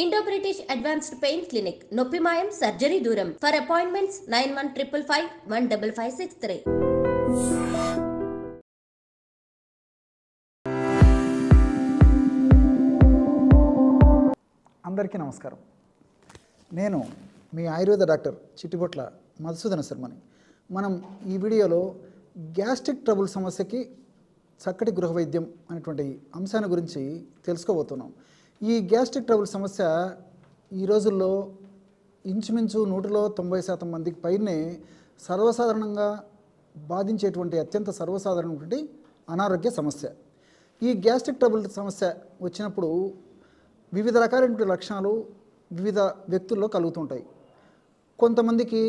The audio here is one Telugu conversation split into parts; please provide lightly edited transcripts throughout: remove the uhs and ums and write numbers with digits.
Indo British advanced pain clinic నొప్పి మాయం సర్జరీ దూరం ఫర్ అపాయింట్మెంట్స్ 9155515563. అందరికీ నమస్కారం. నేను మీ ఆయుర్వేద డాక్టర్ చిట్టిబొట్ల మధుసూదన శర్మని. మనం ఈ వీడియోలో గ్యాస్ట్రిక్ ట్రబుల్ సమస్యకి చక్కటి గృహ వైద్యం అనేటువంటి అంశాన్ని గురించి తెలుసుకోబోతున్నాం. ఈ గ్యాస్ట్రిక్ ట్రబుల్ సమస్య ఈ రోజుల్లో ఇంచుమించు 190% మందికి పైనే సర్వసాధారణంగా బాధించేటువంటి అత్యంత సర్వసాధారణమైనటువంటి అనారోగ్య సమస్య. ఈ గ్యాస్ట్రిక్ ట్రబుల్ సమస్య వచ్చినప్పుడు వివిధ రకాలైనటువంటి లక్షణాలు వివిధ వ్యక్తుల్లో కలుగుతుంటాయి. కొంతమందికి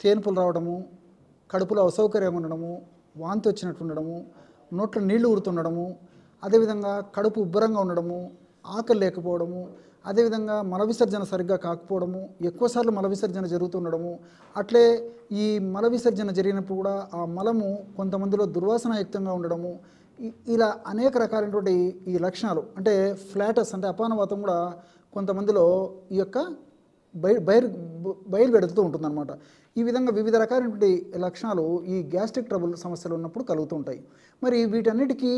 తేన్పులు రావడము, కడుపులో అసౌకర్యం ఉండడము, వాంతి వచ్చినట్టు ఉండడము, నోట్లో నీళ్లు ఊరుతుండడము, అదేవిధంగా కడుపు ఉబ్బరంగా ఉండడము, ఆకలి లేకపోవడము, అదేవిధంగా మల విసర్జన సరిగ్గా కాకపోవడము, ఎక్కువసార్లు మల విసర్జన జరుగుతుండడము, అట్లే ఈ మల విసర్జన జరిగినప్పుడు కూడా ఆ మలము కొంతమందిలో దుర్వాసనాయుక్తంగా ఉండడము, ఇలా అనేక రకాలైనటువంటి ఈ లక్షణాలు అంటే ఫ్లాటస్ అంటే అపానవాతం కూడా కొంతమందిలో ఈ యొక్క బయలుపెడుతూ ఉంటుందన్నమాట. ఈ విధంగా వివిధ రకాలైనటువంటి లక్షణాలు ఈ గ్యాస్ట్రిక్ ట్రబుల్ సమస్యలు ఉన్నప్పుడు కలుగుతూ ఉంటాయి. మరి వీటన్నిటికీ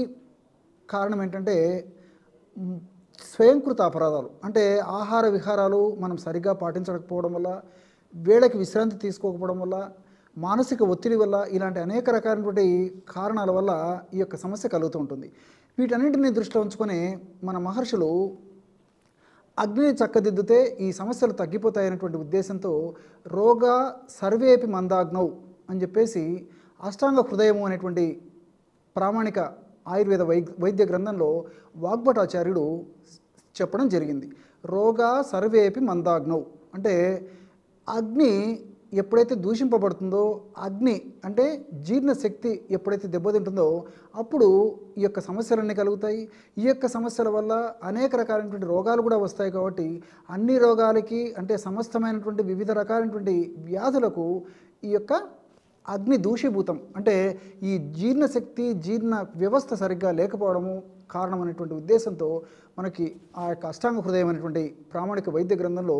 కారణం ఏంటంటే స్వయంకృత అపరాధాలు. అంటే ఆహార విహారాలు మనం సరిగ్గా పాటించకపోవడం వల్ల, వేళకి విశ్రాంతి తీసుకోకపోవడం వల్ల, మానసిక ఒత్తిడి వల్ల, ఇలాంటి అనేక రకాలైనటువంటి కారణాల వల్ల ఈ యొక్క సమస్య కలుగుతూ ఉంటుంది. వీటన్నింటినీ దృష్టిలో ఉంచుకొని మన మహర్షులు అగ్నిని చక్కదిద్దితే ఈ సమస్యలు తగ్గిపోతాయనేటువంటి ఉద్దేశంతో రోగ సర్వేపి మందాగ్నౌ అని చెప్పేసి అష్టాంగ హృదయము అనేటువంటి ప్రామాణిక ఆయుర్వేద వైద్య గ్రంథంలో వాగ్భటాచార్యుడు చెప్పడం జరిగింది. రోగ సర్వేపి మందాగ్నౌ అంటే అగ్ని ఎప్పుడైతే దూషింపబడుతుందో, అగ్ని అంటే జీర్ణశక్తి ఎప్పుడైతే దెబ్బతింటుందో అప్పుడు ఈ యొక్క సమస్యలన్నీ కలుగుతాయి. ఈ యొక్క సమస్యల వల్ల అనేక రకాలైనటువంటి రోగాలు కూడా వస్తాయి. కాబట్టి అన్ని రోగాలకి అంటే సమస్తమైనటువంటి వివిధ రకాలైనటువంటి వ్యాధులకు ఈ యొక్క అగ్ని దూషీభూతం అంటే ఈ జీర్ణశక్తి జీర్ణ వ్యవస్థ సరిగ్గా లేకపోవడము కారణం అనేటువంటి ఉద్దేశంతో మనకి ఆ యొక్క అష్టాంగ హృదయం అనేటువంటి ప్రామాణిక వైద్య గ్రంథంలో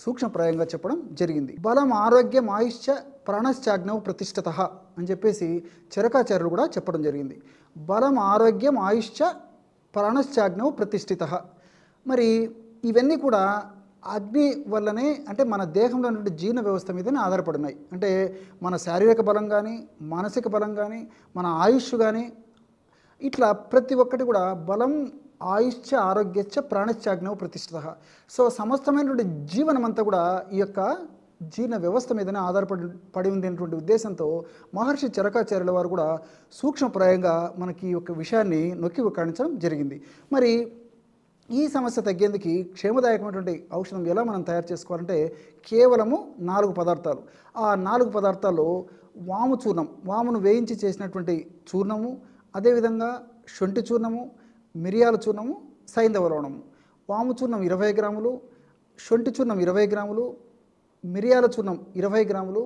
సూక్ష్మప్రాయంగా చెప్పడం జరిగింది. బలం ఆరోగ్యం ఆయుష్య ప్రాణశ్చాగ్నౌ ప్రతిష్ఠత అని చెప్పేసి చరకాచార్యులు కూడా చెప్పడం జరిగింది. బలం ఆరోగ్యం ఆయుష్య ప్రాణశ్చాగ్నౌ ప్రతిష్ఠిత. మరి ఇవన్నీ కూడా అగ్ని వల్లనే అంటే మన దేహంలో ఉన్నటువంటి జీర్ణ వ్యవస్థ మీదనే ఆధారపడినాయి. అంటే మన శారీరక బలం కానీ, మానసిక బలం కానీ, మన ఆయుష్ కానీ, ఇట్లా ప్రతి ఒక్కటి కూడా బలం ఆయుష్చ ఆరోగ్యచ్చ ప్రాణశ్చాగ్నౌ ప్రతిష్ఠిత. సో సమస్తమైనటువంటి జీవనం అంతా కూడా ఈ యొక్క జీర్ణ వ్యవస్థ మీదనే ఆధారపడి ఉంది అనేటువంటి ఉద్దేశంతో మహర్షి చరకాచార్యుల వారు కూడా సూక్ష్మప్రాయంగా మనకి ఈ యొక్క విషయాన్ని నొక్కి వక్కాణించడం జరిగింది. మరి ఈ సమస్య తగ్గేందుకు క్షేమదాయకమైనటువంటి ఔషధం ఎలా మనం తయారు చేసుకోవాలంటే కేవలము 4 పదార్థాలు. ఆ 4 పదార్థాల్లో వాము చూర్ణం, వామును వేయించి చేసినటువంటి చూర్ణము, అదేవిధంగా శొంఠి చూర్ణము, మిరియాల చూర్ణము, సైంధవ లవణము. వాము చూర్ణం 20 గ్రాములు, శొంఠి చూర్ణం 20 గ్రాములు, మిరియాల చూర్ణం 20 గ్రాములు,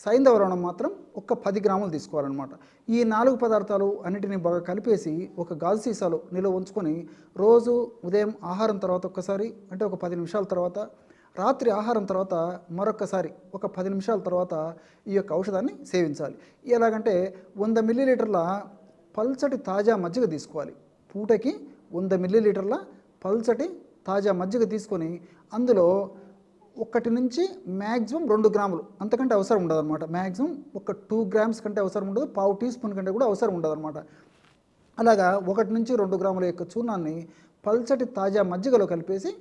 సైంధవ లవణం మాత్రం ఒక 10 గ్రాములు తీసుకోవాలన్నమాట. ఈ 4 పదార్థాలు అన్నిటిని బాగా కలిపేసి ఒక గాజు సీసాలో నిల్వ ఉంచుకొని రోజు ఉదయం ఆహారం తర్వాత ఒక్కసారి అంటే ఒక 10 నిమిషాల తర్వాత, రాత్రి ఆహారం తర్వాత మరొకసారి ఒక 10 నిమిషాల తర్వాత ఈ యొక్క ఔషధాన్ని సేవించాలి. ఎలాగంటే 100 మిల్లీలీటర్ల పల్చటి తాజా మజ్జిగ తీసుకోవాలి. పూటకి 100 మిల్లీలీటర్ల పల్చటి తాజా మజ్జిగ తీసుకొని అందులో 1 నుంచి మ్యాక్సిమం 2 గ్రాములు, అంతకంటే అవసరం ఉండదు అనమాట. మ్యాక్సిమం ఒక 2 గ్రామ్స్ కంటే అవసరం ఉండదు, పావు టీ స్పూన్ కంటే కూడా అవసరం ఉండదు అనమాట. అలాగా 1 నుంచి 2 గ్రాముల యొక్క చూర్ణాన్ని పల్చటి తాజా మజ్జిగలో కలిపేసి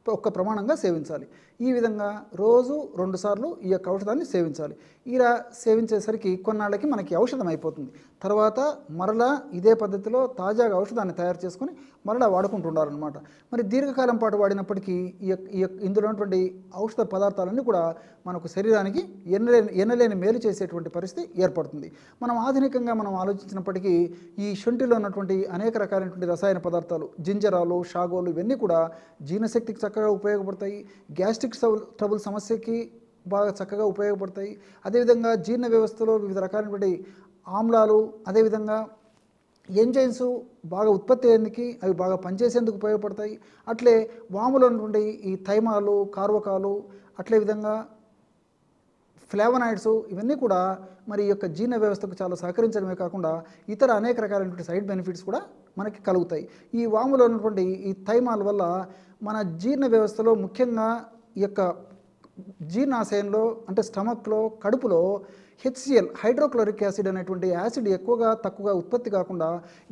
ఒక్క ప్రమాణంగా సేవించాలి. ఈ విధంగా రోజు 2 సార్లు ఈ యొక్క ఔషధాన్ని సేవించాలి. ఇలా సేవించేసరికి కొన్నాళ్ళకి మనకి ఔషధం అయిపోతుంది. తర్వాత మరలా ఇదే పద్ధతిలో తాజాగా ఔషధాన్ని తయారు చేసుకొని మరలా వాడుకుంటుండాలన్నమాట. మరి దీర్ఘకాలం పాటు వాడినప్పటికీ ఇందులో ఉన్నటువంటి ఔషధ పదార్థాలన్నీ కూడా మనకు శరీరానికి ఎనలేని మేలు చేసేటువంటి పరిస్థితి ఏర్పడుతుంది. మనం ఆధునికంగా మనం ఆలోచించినప్పటికీ ఈ శొంఠిలో ఉన్నటువంటి అనేక రకాలైనటువంటి రసాయన పదార్థాలు, జింజరాలు, షాగోలు ఇవన్నీ కూడా జీర్ణశక్తికి చక్కగా ఉపయోగపడతాయి. గ్యాస్ట్రిక్ ట్రబుల్ సమస్యకి బాగా చక్కగా ఉపయోగపడతాయి. అదేవిధంగా జీర్ణ వ్యవస్థలో వివిధ రకాలైనటువంటి ఆమ్లాలు, అదేవిధంగా ఎంజైమ్స్ బాగా ఉత్పత్తి అయ్యేందుకు అవి బాగా పనిచేసేందుకు ఉపయోగపడతాయి. అట్లే వాములో ఉన్నటువంటి ఈ థైమాలు, కార్వకాలు, అట్లే విధంగా ఫ్లేవనాయిడ్స్ ఇవన్నీ కూడా మరి ఈ యొక్క జీర్ణ వ్యవస్థకు చాలా సహకరించడమే కాకుండా ఇతర అనేక రకాలైనటువంటి సైడ్ బెనిఫిట్స్ కూడా మనకి కలుగుతాయి. ఈ వాములో ఉన్నటువంటి ఈ థైమాల వల్ల మన జీర్ణ వ్యవస్థలో ముఖ్యంగా ఈ యొక్క జీర్ణాశయంలో అంటే స్టమక్లో, కడుపులో హెచ్సిఎల్ హైడ్రోక్లోరిక్ యాసిడ్ అనేటువంటి యాసిడ్ తక్కువగా ఉత్పత్తి కాకుండా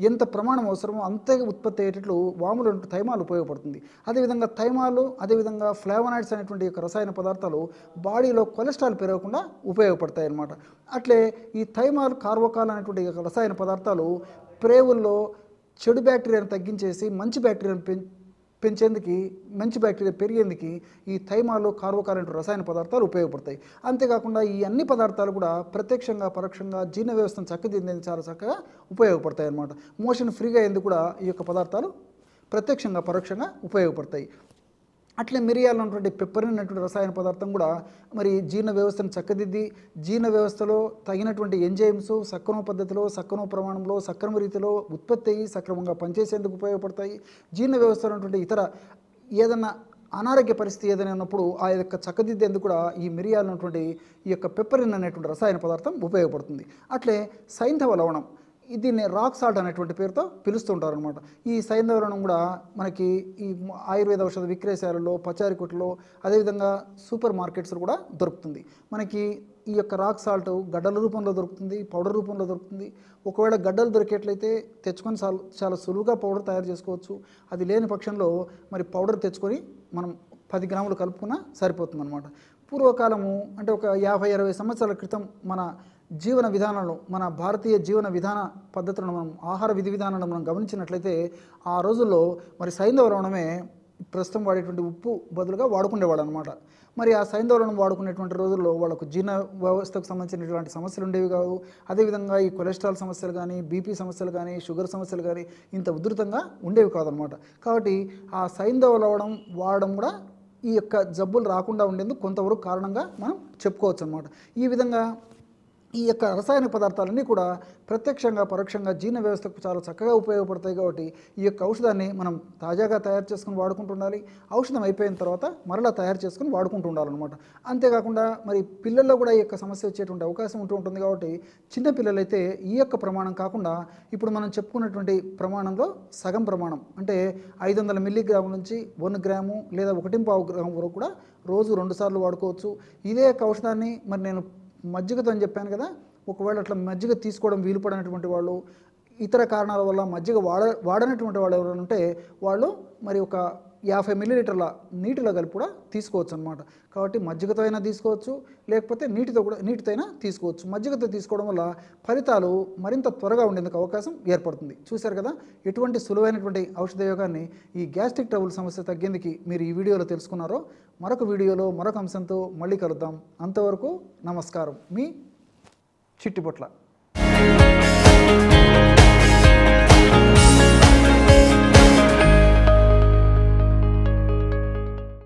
ఎంత ప్రమాణం అవసరమో అంతే ఉత్పత్తి అయ్యేటట్లు వాములు థైమాలు ఉపయోగపడుతుంది. అదేవిధంగా థైమాలు, అదేవిధంగా ఫ్లేవనాయిడ్స్ అనేటువంటి యొక్క రసాయన పదార్థాలు బాడీలో కొలెస్ట్రాల్ పెరగకుండా ఉపయోగపడతాయి అన్నమాట. అట్లే ఈ థైమాల్, కార్వకాల్ అనేటువంటి రసాయన పదార్థాలు ప్రేవుల్లో చెడు బ్యాక్టీరియాను తగ్గించేసి మంచి బ్యాక్టీరియాను పెంచేందుకు, మంచి బ్యాక్టీరియా పెరిగేందుకు ఈ థైమాలు, కార్వకాల్ అనే రసాయన పదార్థాలు ఉపయోగపడతాయి. అంతేకాకుండా ఈ అన్ని పదార్థాలు కూడా ప్రత్యక్షంగా పరోక్షంగా జీర్ణ వ్యవస్థను చక్కదిద్దేందుకు చాలా చక్కగా ఉపయోగపడతాయి అన్నమాట. మోషన్ ఫ్రీగా అయ్యేందుకు కూడా ఈ యొక్క పదార్థాలు ప్రత్యక్షంగా పరోక్షంగా ఉపయోగపడతాయి. అట్లే మిరియాలు ఉన్నటువంటి పెప్పరిన్ అనేటువంటి రసాయన పదార్థం కూడా మరి జీర్ణ వ్యవస్థను చక్కదిద్ది జీర్ణ వ్యవస్థలో తగినటువంటి ఎంజైమ్స్ సక్రమ పద్ధతిలో, సక్రమ ప్రమాణంలో, సక్రమ రీతిలో ఉత్పత్తి అయ్యి సక్రమంగా పనిచేసేందుకు ఉపయోగపడతాయి. జీర్ణ వ్యవస్థలో ఉన్నటువంటి ఇతర ఏదన్నా అనారోగ్య పరిస్థితి ఏదైనా ఉన్నప్పుడు ఆ యొక్క చక్కదిద్దేందుకు కూడా ఈ మిరియాలు ఉన్నటువంటి ఈ యొక్క పెప్పరిన్ అనేటువంటి రసాయన పదార్థం ఉపయోగపడుతుంది. అట్లే సైంధవ లవణం, దీన్ని రాక్ సాల్ట్ అనేటువంటి పేరుతో పిలుస్తుంటారు అనమాట. ఈ సైంధవ లవణం కూడా మనకి ఈ ఆయుర్వేద ఔషధ విక్రయశాలలో, పచారీ కొట్లో, అదేవిధంగా సూపర్ మార్కెట్స్లో కూడా దొరుకుతుంది. మనకి ఈ యొక్క రాక్ సాల్ట్ గడ్డల రూపంలో దొరుకుతుంది, పౌడర్ రూపంలో దొరుకుతుంది. ఒకవేళ గడ్డలు దొరికేట్లయితే తెచ్చుకొని చాలా సులువుగా పౌడర్ తయారు చేసుకోవచ్చు. అది లేని పక్షంలో మరి పౌడర్ తెచ్చుకొని మనం 10 గ్రాములు కలుపుకున్నా సరిపోతుంది అనమాట. పూర్వకాలము అంటే ఒక 50-60 సంవత్సరాల క్రితం మన జీవన విధానాలను, మన భారతీయ జీవన విధాన పద్ధతులను, మనం ఆహార విధి విధానాలను మనం గమనించినట్లయితే ఆ రోజుల్లో మరి సైంధవ లవణమే ప్రస్తుతం వాడేటువంటి ఉప్పు బదులుగా వాడుకునేవాడు అనమాట. మరి ఆ సైంధవ లవణం వాడుకునేటువంటి రోజుల్లో వాళ్ళకు జీర్ణ వ్యవస్థకు సంబంధించినటువంటి సమస్యలు ఉండేవి కావు. అదేవిధంగా ఈ కొలెస్ట్రాల్ సమస్యలు కానీ, బీపీ సమస్యలు కానీ, షుగర్ సమస్యలు కానీ ఇంత ఉధృతంగా ఉండేవి కాదనమాట. కాబట్టి ఆ సైంధవ లవణం వాడడం కూడా ఈ యొక్క జబ్బులు రాకుండా ఉండేందుకు కొంతవరకు కారణంగా మనం చెప్పుకోవచ్చు అనమాట. ఈ విధంగా ఈ యొక్క రసాయన పదార్థాలన్నీ కూడా ప్రత్యక్షంగా పరోక్షంగా జీర్ణ వ్యవస్థకు చాలా చక్కగా ఉపయోగపడతాయి. కాబట్టి ఈ యొక్క ఔషధాన్ని మనం తాజాగా తయారు చేసుకుని వాడుకుంటూ ఉండాలి. ఔషధం అయిపోయిన తర్వాత మరలా తయారు చేసుకుని వాడుకుంటూ ఉండాలన్నమాట. అంతేకాకుండా మరి పిల్లల్లో కూడా ఈ యొక్క సమస్య వచ్చేటువంటి అవకాశం ఉంటుంది. కాబట్టి చిన్నపిల్లలైతే ఈ యొక్క ప్రమాణం కాకుండా ఇప్పుడు మనం చెప్పుకున్నటువంటి ప్రమాణంలో సగం ప్రమాణం అంటే 500 మిల్లీగ్రాముల నుంచి 1 గ్రాము లేదా 1.5 గ్రాము వరకు కూడా రోజు 2 సార్లు వాడుకోవచ్చు. ఇదే యొక్క ఔషధాన్ని మరి నేను మజ్జిగతో అని చెప్పాను కదా, ఒకవేళ అట్లా మజ్జిగ తీసుకోవడం వీలు పడినటువంటి వాళ్ళు, ఇతర కారణాల వల్ల మజ్జిగ వాడనటువంటి వాళ్ళు ఎవరైనా ఉంటే వాళ్ళు మరి ఒక 50 మిల్లీలీటర్ల నీటిలో కలిపి కూడా తీసుకోవచ్చు అనమాట. కాబట్టి మజ్జిగతో అయినా తీసుకోవచ్చు, లేకపోతే నీటితో అయినా తీసుకోవచ్చు. మజ్జిగతో తీసుకోవడం వల్ల ఫలితాలు మరింత త్వరగా ఉండేందుకు అవకాశం ఏర్పడుతుంది. చూశారు కదా ఎటువంటి సులువైనటువంటి ఔషధ యోగాన్ని ఈ గ్యాస్ట్రిక్ ట్రబుల్ సమస్య తగ్గేందుకు మీరు ఈ వీడియోలో తెలుసుకున్నారో. మరొక వీడియోలో మరొక అంశంతో మళ్ళీ కలుద్దాం. అంతవరకు నమస్కారం. మీ చిట్టిపొట్ల.